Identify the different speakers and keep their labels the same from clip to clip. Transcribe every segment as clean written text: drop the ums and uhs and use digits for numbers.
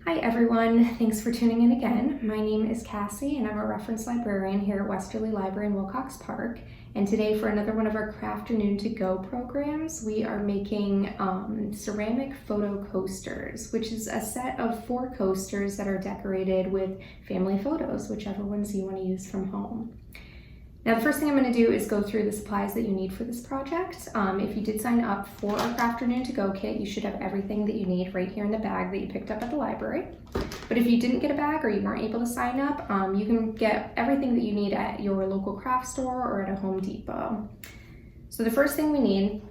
Speaker 1: Hi everyone, thanks for tuning in again. My name is Cassie and I'm a reference librarian here at Westerly Library in Wilcox Park. And today for another one of our Crafternoon to Go programs, we are making ceramic photo coasters, which is a set of 4 coasters that are decorated with family photos, whichever ones you want to use from home. Now the first thing I'm going to do is go through the supplies that you need for this project. If you did sign up for our Crafternoon to Go kit, you should have everything that you need right here in the bag that you picked up at the library. But if you didn't get a bag or you weren't able to sign up, you can get everything that you need at your local craft store or at a Home Depot. So the first thing we need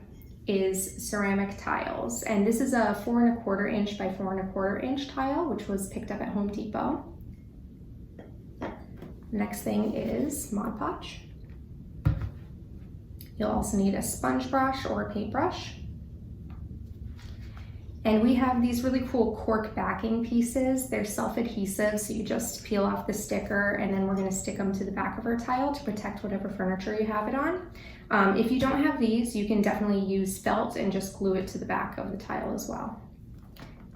Speaker 1: is ceramic tiles, and this is a 4 1/4 inch by 4 1/4 inch tile, which was picked up at Home Depot. Next thing is Mod Podge. You'll also need a sponge brush or a paintbrush. And we have these really cool cork backing pieces. They're self-adhesive, so you just peel off the sticker and then we're gonna stick them to the back of our tile to protect whatever furniture you have it on. If you don't have these, you can definitely use felt and just glue it to the back of the tile as well.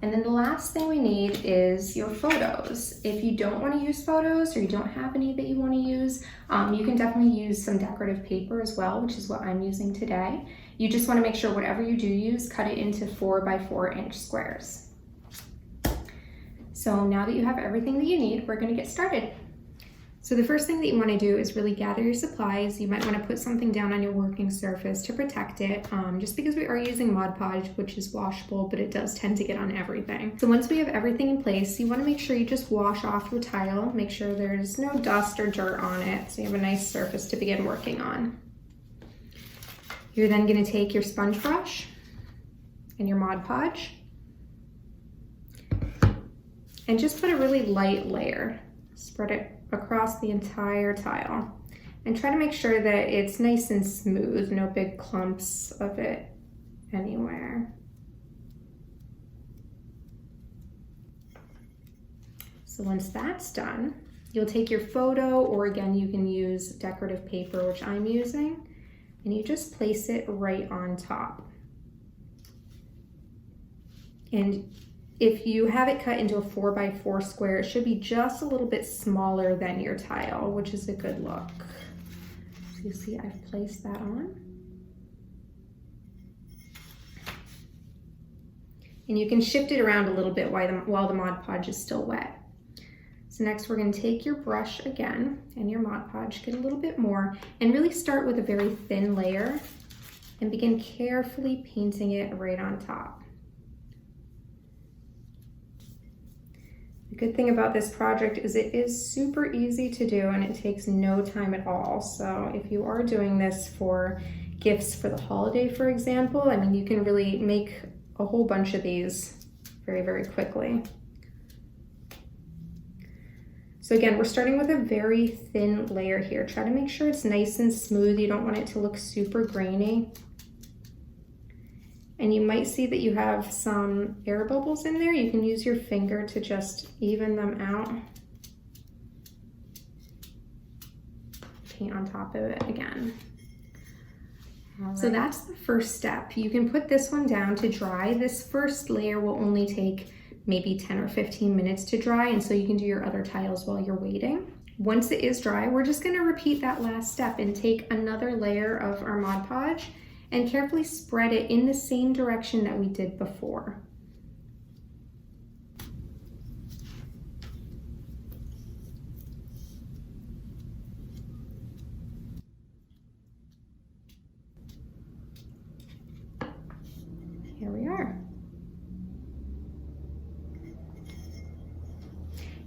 Speaker 1: And then the last thing we need is your photos. If you don't want to use photos or you don't have any that you want to use, you can definitely use some decorative paper as well, which is what I'm using today. You just want to make sure whatever you do use, cut it into 4 by 4 inch squares. So now that you have everything that you need, we're going to get started. So the first thing that you want to do is really gather your supplies. You might want to put something down on your working surface to protect it, just because we are using Mod Podge, which is washable, but it does tend to get on everything. So once we have everything in place, you want to make sure you just wash off your tile, make sure there's no dust or dirt on it, so you have a nice surface to begin working on. You're then going to take your sponge brush and your Mod Podge and just put a really light layer. Spread it across the entire tile and try to make sure that it's nice and smooth, no big clumps of it anywhere. So once that's done, you'll take your photo, or again you can use decorative paper, which I'm using, and you just place it right on top. And if you have it cut into a 4 by 4 square, it should be just a little bit smaller than your tile, which is a good look. So you see I've placed that on. And you can shift it around a little bit while the Mod Podge is still wet. So next we're going to take your brush again and your Mod Podge, get a little bit more, and really start with a very thin layer and begin carefully painting it right on top. The good thing about this project is it is super easy to do and it takes no time at all. So if you are doing this for gifts for the holiday, for example, I mean, you can really make a whole bunch of these very, very quickly. So again, we're starting with a very thin layer here. Try to make sure it's nice and smooth. You don't want it to look super grainy. And you might see that you have some air bubbles in there. You can use your finger to just even them out. Paint on top of it again. Right. So that's the first step. You can put this one down to dry. This first layer will only take maybe 10 or 15 minutes to dry, and so you can do your other tiles while you're waiting. Once it is dry, we're just gonna repeat that last step and take another layer of our Mod Podge and carefully spread it in the same direction that we did before. Here we are.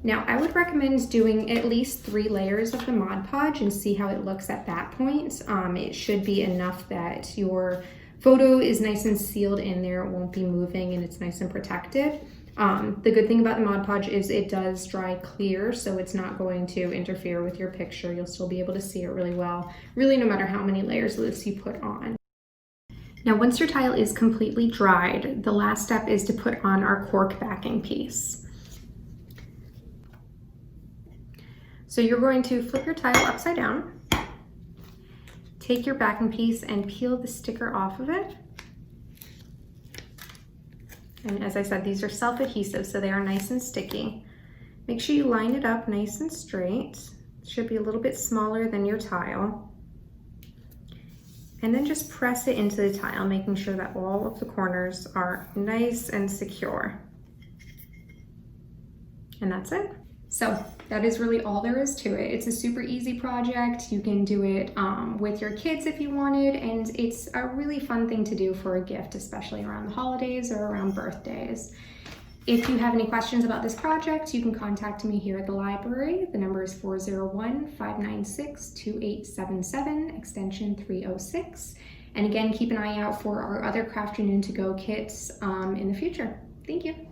Speaker 1: Now, I would recommend doing at least 3 layers of the Mod Podge and see how it looks at that point. It should be enough that your photo is nice and sealed in there, it won't be moving, and it's nice and protected. The good thing about the Mod Podge is it does dry clear, so it's not going to interfere with your picture. You'll still be able to see it really well, really no matter how many layers of this you put on. Now, once your tile is completely dried, the last step is to put on our cork backing piece. So you're going to flip your tile upside down, take your backing piece and peel the sticker off of it. And as I said, these are self-adhesive, so they are nice and sticky. Make sure you line it up nice and straight. It should be a little bit smaller than your tile. And then just press it into the tile, making sure that all of the corners are nice and secure. And that's it. So that is really all there is to it. It's a super easy project. You can do it with your kids if you wanted, and it's a really fun thing to do for a gift, especially around the holidays or around birthdays. If you have any questions about this project, you can contact me here at the library. The number is 401-596-2877, extension 306. And again, keep an eye out for our other Crafternoon to Go kits in the future. Thank you.